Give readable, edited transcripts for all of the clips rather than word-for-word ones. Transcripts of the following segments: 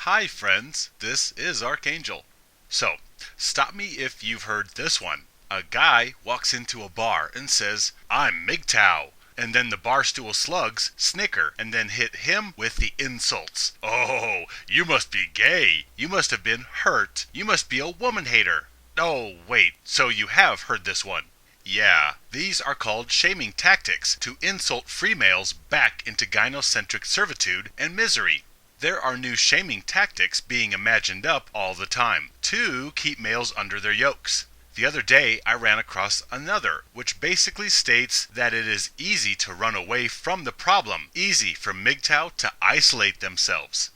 Hi friends, this is Archangel. So, stop me if you've heard this one. A guy walks into a bar and says, "I'm MGTOW." And then the barstool slugs snicker and then hit him with the insults. "Oh, you must be gay. You must have been hurt. You must be a woman hater." Oh, wait, so you have heard this one. Yeah, these are called shaming tactics to insult free males back into gynocentric servitude and misery. There are new shaming tactics being imagined up all the time to keep males under their yokes. The other day I ran across another, which basically states that it is easy to run away from the problem, easy for MGTOW to isolate themselves.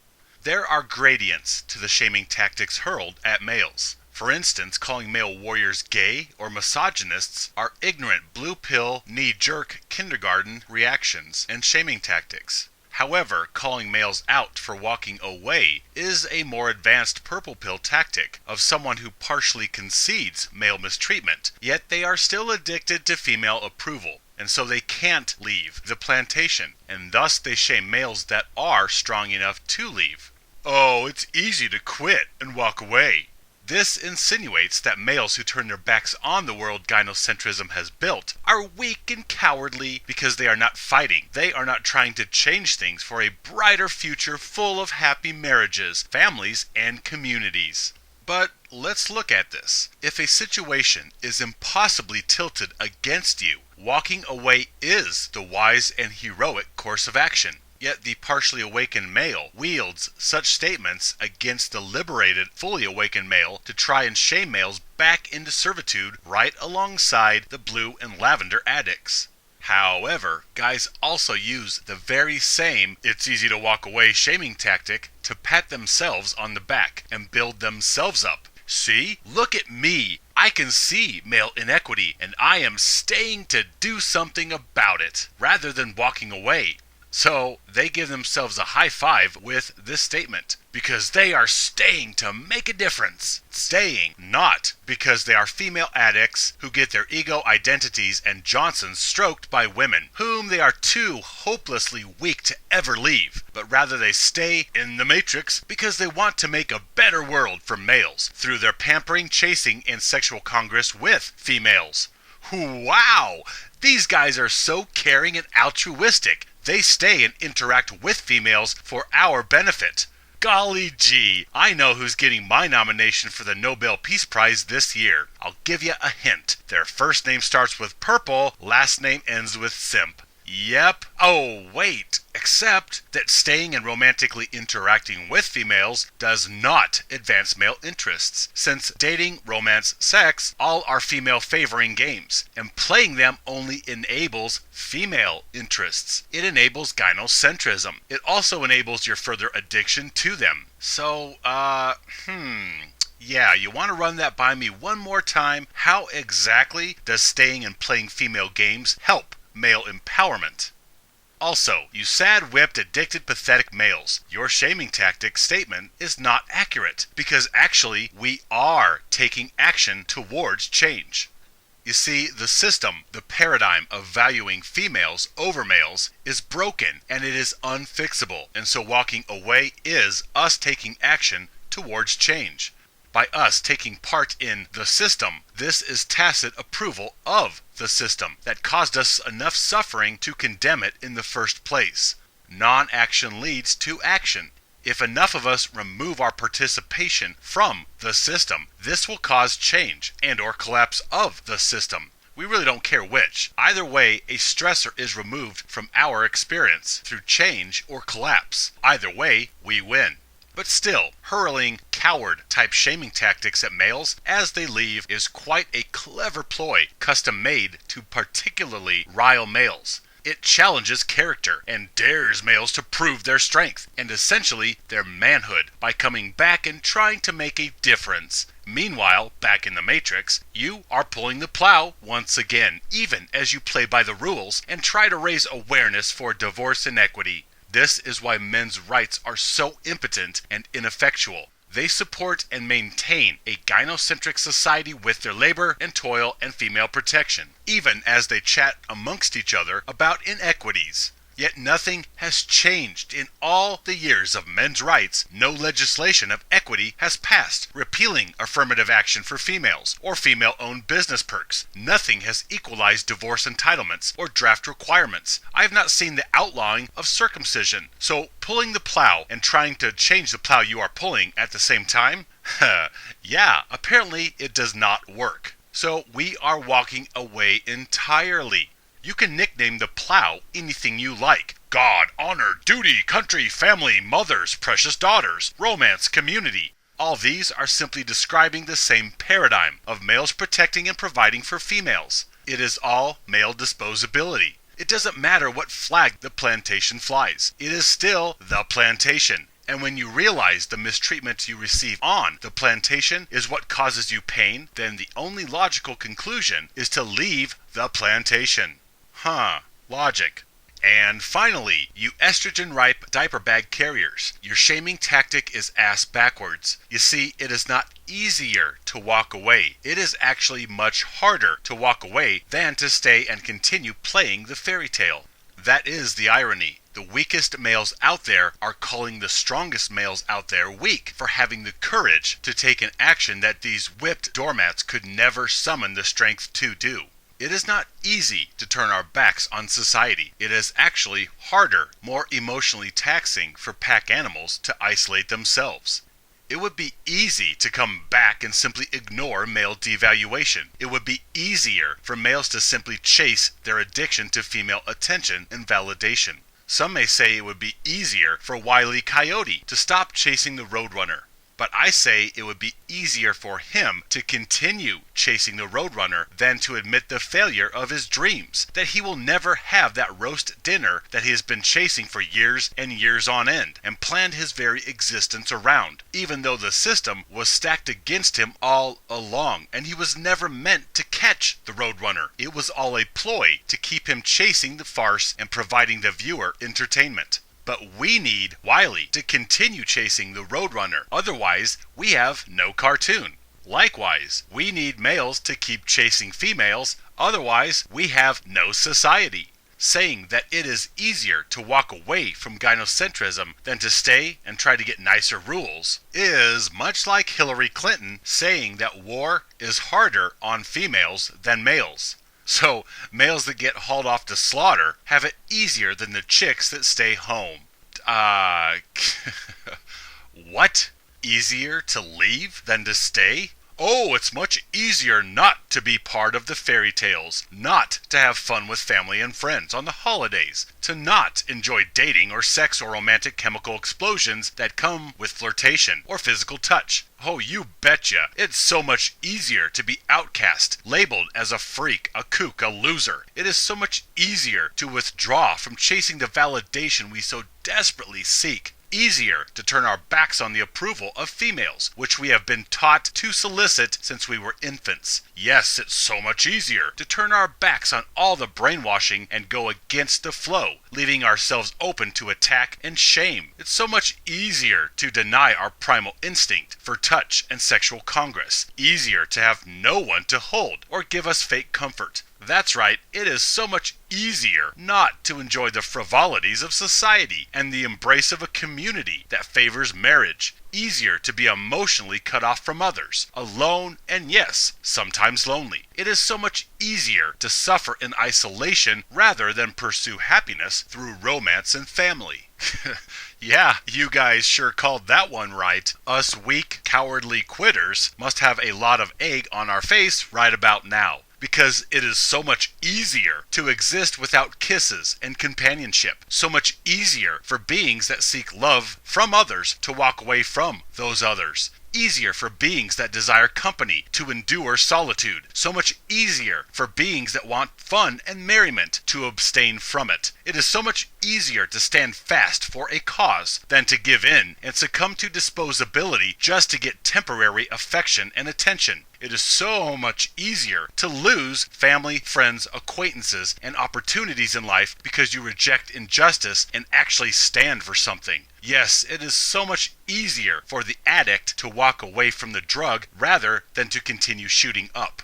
There are gradients to the shaming tactics hurled at males. For instance, calling male warriors gay or misogynists are ignorant blue pill, knee-jerk kindergarten reactions and shaming tactics. However, calling males out for walking away is a more advanced purple pill tactic of someone who partially concedes male mistreatment, yet they are still addicted to female approval, and so they can't leave the plantation, and thus they shame males that are strong enough to leave. "Oh, it's easy to quit and walk away." This insinuates that males who turn their backs on the world gynocentrism has built are weak and cowardly because they are not fighting. They are not trying to change things for a brighter future full of happy marriages, families, and communities. But let's look at this. If a situation is impossibly tilted against you, walking away is the wise and heroic course of action. Yet the partially awakened male wields such statements against the liberated, fully awakened male to try and shame males back into servitude right alongside the blue and lavender addicts. However, guys also use the very same "it's easy to walk away" shaming tactic to pat themselves on the back and build themselves up. "See? Look at me! I can see male inequity and I am staying to do something about it," rather than walking away. So they give themselves a high five with this statement, because they are staying to make a difference. Staying, not because they are female addicts who get their ego identities and Johnsons stroked by women, whom they are too hopelessly weak to ever leave, but rather they stay in the matrix because they want to make a better world for males through their pampering, chasing, and sexual congress with females. Wow! These guys are so caring and altruistic. They stay and interact with females for our benefit. Golly gee, I know who's getting my nomination for the Nobel Peace Prize this year. I'll give you a hint. Their first name starts with purple, last name ends with simp. Yep. Oh, wait. Except that staying and romantically interacting with females does not advance male interests, since dating, romance, sex, all are female favoring games, and playing them only enables female interests. It enables gynocentrism. It also enables your further addiction to them. So, yeah, you want to run that by me one more time? How exactly does staying and playing female games help male empowerment? Also, you sad, whipped, addicted, pathetic males, your shaming tactic statement is not accurate, because actually we are taking action towards change. You see, the system, the paradigm of valuing females over males is broken and it is unfixable, and so walking away is us taking action towards change. By us taking part in the system, this is tacit approval of the system that caused us enough suffering to condemn it in the first place. Non-action leads to action. If enough of us remove our participation from the system, this will cause change and or collapse of the system. We really don't care which. Either way, a stressor is removed from our experience through change or collapse. Either way, we win. But still, hurling coward-type shaming tactics at males as they leave is quite a clever ploy, custom-made to particularly rile males. It challenges character and dares males to prove their strength and essentially their manhood by coming back and trying to make a difference. Meanwhile, back in the Matrix, you are pulling the plow once again, even as you play by the rules and try to raise awareness for divorce inequity. This is why men's rights are so impotent and ineffectual. They support and maintain a gynocentric society with their labor and toil and female protection, even as they chat amongst each other about inequities. Yet nothing has changed. In all the years of men's rights, no legislation of equity has passed, repealing affirmative action for females or female-owned business perks. Nothing has equalized divorce entitlements or draft requirements. I have not seen the outlawing of circumcision. So pulling the plow and trying to change the plow you are pulling at the same time? Yeah, apparently it does not work. So we are walking away entirely. You can nickname the plow anything you like. God, honor, duty, country, family, mothers, precious daughters, romance, community. All these are simply describing the same paradigm of males protecting and providing for females. It is all male disposability. It doesn't matter what flag the plantation flies. It is still the plantation. And when you realize the mistreatment you receive on the plantation is what causes you pain, then the only logical conclusion is to leave the plantation. Logic. And finally, you estrogen-ripe diaper bag carriers. Your shaming tactic is ass backwards. You see, it is not easier to walk away. It is actually much harder to walk away than to stay and continue playing the fairy tale. That is the irony. The weakest males out there are calling the strongest males out there weak for having the courage to take an action that these whipped doormats could never summon the strength to do. It is not easy to turn our backs on society. It is actually harder, more emotionally taxing for pack animals to isolate themselves. It would be easy to come back and simply ignore male devaluation. It would be easier for males to simply chase their addiction to female attention and validation. Some may say it would be easier for Wile E. Coyote to stop chasing the Roadrunner. But I say it would be easier for him to continue chasing the Roadrunner than to admit the failure of his dreams, that he will never have that roast dinner that he has been chasing for years and years on end, and planned his very existence around, even though the system was stacked against him all along, and he was never meant to catch the Roadrunner. It was all a ploy to keep him chasing the farce and providing the viewer entertainment. But we need Wiley to continue chasing the Roadrunner. Otherwise, we have no cartoon. Likewise, we need males to keep chasing females. Otherwise, we have no society. Saying that it is easier to walk away from gynocentrism than to stay and try to get nicer rules is much like Hillary Clinton saying that war is harder on females than males. So, males that get hauled off to slaughter have it easier than the chicks that stay home. What? Easier to leave than to stay? Oh, it's much easier not to be part of the fairy tales, not to have fun with family and friends on the holidays, to not enjoy dating or sex or romantic chemical explosions that come with flirtation or physical touch. Oh, you betcha. It's so much easier to be outcast, labeled as a freak, a kook, a loser. It is so much easier to withdraw from chasing the validation we so desperately seek. Easier to turn our backs on the approval of females, which we have been taught to solicit since we were infants. Yes, it's so much easier to turn our backs on all the brainwashing and go against the flow, leaving ourselves open to attack and shame. It's so much easier to deny our primal instinct for touch and sexual congress. Easier to have no one to hold or give us fake comfort. That's right, it is so much easier not to enjoy the frivolities of society and the embrace of a community that favors marriage. Easier to be emotionally cut off from others, alone and yes, sometimes lonely. It is so much easier to suffer in isolation rather than pursue happiness through romance and family. Yeah, you guys sure called that one right. Us weak, cowardly quitters must have a lot of egg on our face right about now. Because it is so much easier to exist without kisses and companionship. So much easier for beings that seek love from others to walk away from those others. Easier for beings that desire company to endure solitude. So much easier for beings that want fun and merriment to abstain from it. It is so much easier to stand fast for a cause than to give in and succumb to disposability just to get temporary affection and attention. It is so much easier to lose family, friends, acquaintances, and opportunities in life because you reject injustice and actually stand for something. Yes, it is so much easier for the addict to walk away from the drug rather than to continue shooting up.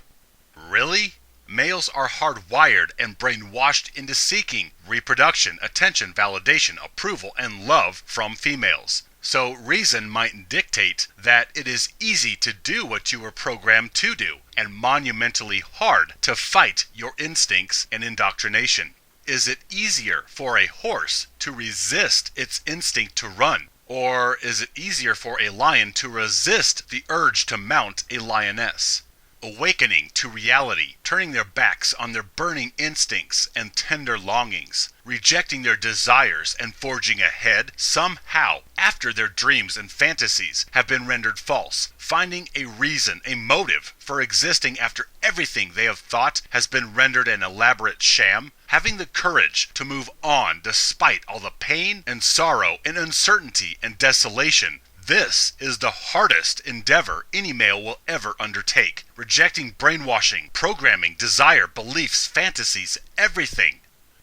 Really? Males are hardwired and brainwashed into seeking reproduction, attention, validation, approval, and love from females. So reason might dictate that it is easy to do what you were programmed to do, and monumentally hard to fight your instincts and indoctrination. Is it easier for a horse to resist its instinct to run? Or is it easier for a lion to resist the urge to mount a lioness? Awakening to reality, turning their backs on their burning instincts and tender longings, rejecting their desires and forging ahead somehow after their dreams and fantasies have been rendered false, finding a reason, a motive for existing after everything they have thought has been rendered an elaborate sham, having the courage to move on despite all the pain and sorrow and uncertainty and desolation. This is the hardest endeavor any male will ever undertake. Rejecting brainwashing, programming, desire, beliefs, fantasies, everything.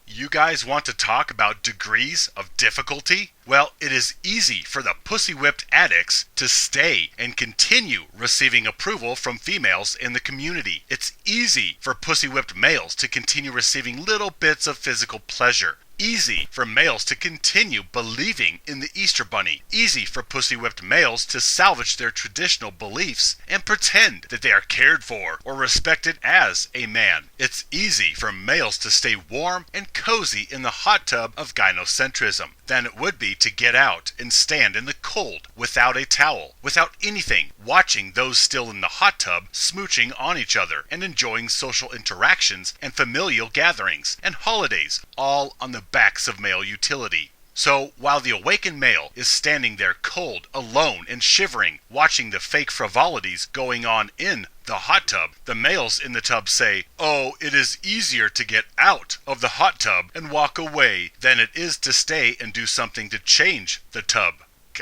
You guys want to talk about degrees of difficulty? Well, it is easy for the pussy-whipped addicts to stay and continue receiving approval from females in the community. It's easy for pussy-whipped males to continue receiving little bits of physical pleasure. Easy for males to continue believing in the Easter Bunny. Easy for pussy-whipped males to salvage their traditional beliefs and pretend that they are cared for or respected as a man. It's easy for males to stay warm and cozy in the hot tub of gynocentrism than it would be to get out and stand in the cold without a towel, without anything, watching those still in the hot tub smooching on each other and enjoying social interactions and familial gatherings and holidays, all on the backs of male utility. So while the awakened male is standing there cold, alone, and shivering, watching the fake frivolities going on in the hot tub, the males in the tub say, "Oh, it is easier to get out of the hot tub and walk away than it is to stay and do something to change the tub."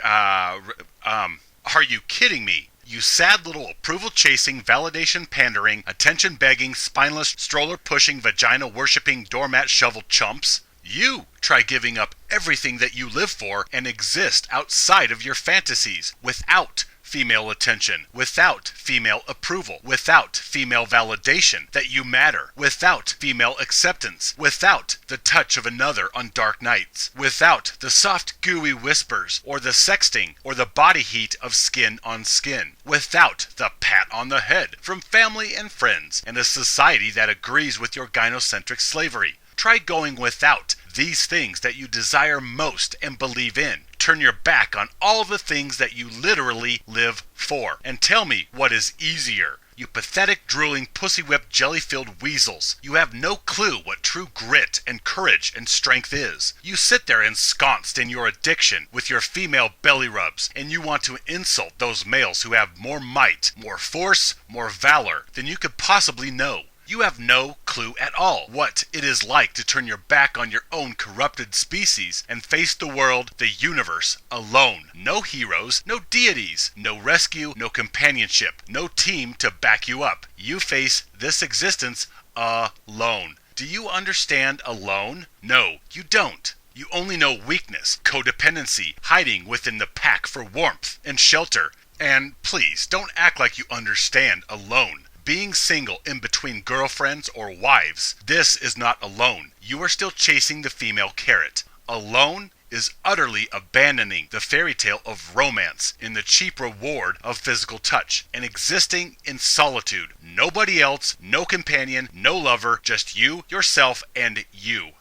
Are you kidding me? You sad little approval-chasing, validation-pandering, attention-begging, spineless, stroller-pushing, vagina-worshipping, doormat-shovel chumps. You try giving up everything that you live for and exist outside of your fantasies, without female attention, without female approval, without female validation that you matter, without female acceptance, without the touch of another on dark nights, without the soft gooey whispers or the sexting or the body heat of skin on skin, without the pat on the head from family and friends and a society that agrees with your gynocentric slavery. Try going without these things that you desire most and believe in. Turn your back on all the things that you literally live for. And tell me what is easier. You pathetic, drooling, pussy-whipped, jelly-filled weasels. You have no clue what true grit and courage and strength is. You sit there ensconced in your addiction with your female belly rubs, and you want to insult those males who have more might, more force, more valor than you could possibly know. You have no clue at all what it is like to turn your back on your own corrupted species and face the world, the universe, alone. No heroes, no deities, no rescue, no companionship, no team to back you up. You face this existence alone. Do you understand alone? No, you don't. You only know weakness, codependency, hiding within the pack for warmth and shelter. And please, don't act like you understand alone. Being single in between girlfriends or wives, this is not alone. You are still chasing the female carrot. Alone is utterly abandoning the fairy tale of romance in the cheap reward of physical touch and existing in solitude. Nobody else, no companion, no lover, just you, yourself, and you.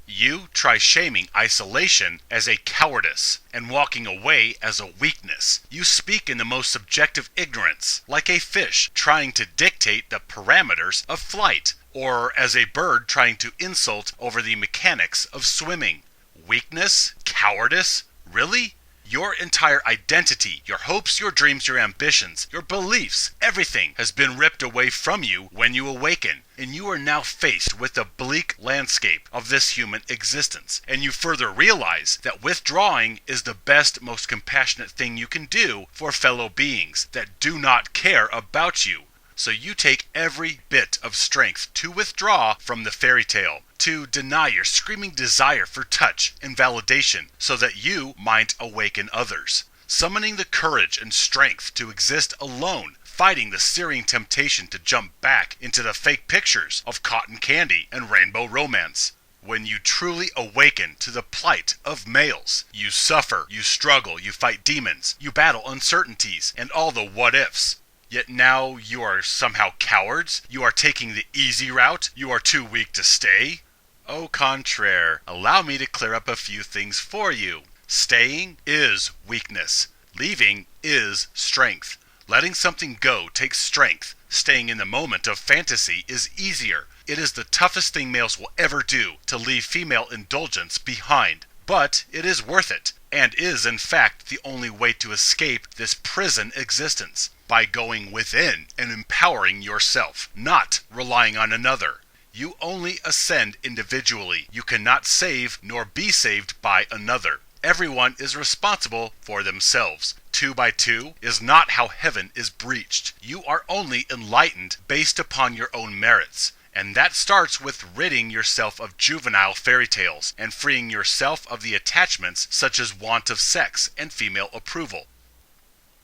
You try shaming isolation as a cowardice and walking away as a weakness. You speak in the most subjective ignorance, like a fish trying to dictate the parameters of flight, or as a bird trying to insult over the mechanics of swimming. Weakness? Cowardice? Really? Your entire identity, your hopes, your dreams, your ambitions, your beliefs, everything has been ripped away from you when you awaken, and you are now faced with the bleak landscape of this human existence. And you further realize that withdrawing is the best, most compassionate thing you can do for fellow beings that do not care about you. So you take every bit of strength to withdraw from the fairy tale, to deny your screaming desire for touch and validation so that you might awaken others. Summoning the courage and strength to exist alone, fighting the searing temptation to jump back into the fake pictures of cotton candy and rainbow romance. When you truly awaken to the plight of males, you suffer, you struggle, you fight demons, you battle uncertainties, and all the what-ifs. Yet now you are somehow cowards? You are taking the easy route? You are too weak to stay? Au contraire, allow me to clear up a few things for you. Staying is weakness. Leaving is strength. Letting something go takes strength. Staying in the moment of fantasy is easier. It is the toughest thing males will ever do, to leave female indulgence behind. But it is worth it, and is in fact the only way to escape this prison existence, by going within and empowering yourself, not relying on another. You only ascend individually. You cannot save nor be saved by another. Everyone is responsible for themselves. 2 by 2 is not how heaven is breached. You are only enlightened based upon your own merits. And that starts with ridding yourself of juvenile fairy tales and freeing yourself of the attachments such as want of sex and female approval.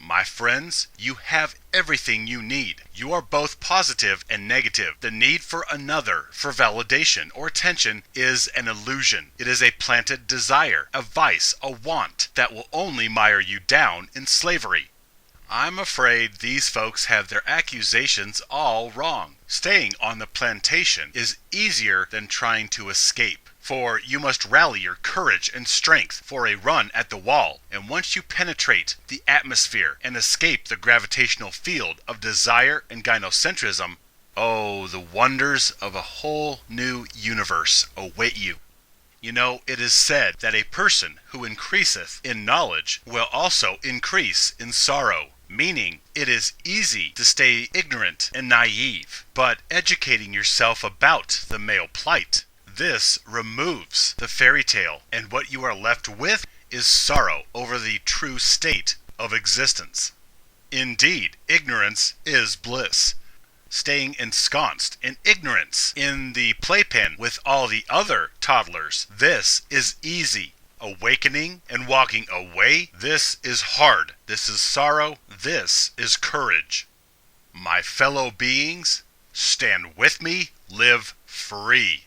My friends, you have everything you need. You are both positive and negative. The need for another, for validation or attention, is an illusion. It is a planted desire, a vice, a want that will only mire you down in slavery. I'm afraid these folks have their accusations all wrong. Staying on the plantation is easier than trying to escape, for you must rally your courage and strength for a run at the wall, and once you penetrate the atmosphere and escape the gravitational field of desire and gynocentrism, oh, the wonders of a whole new universe await you. You know, it is said that a person who increaseth in knowledge will also increase in sorrow. Meaning, it is easy to stay ignorant and naive, but educating yourself about the male plight, this removes the fairy tale, and what you are left with is sorrow over the true state of existence. Indeed, ignorance is bliss. Staying ensconced in ignorance in the playpen with all the other toddlers, this is easy. Awakening and walking away, this is hard. This is sorrow. This is courage. My fellow beings, stand with me, live free.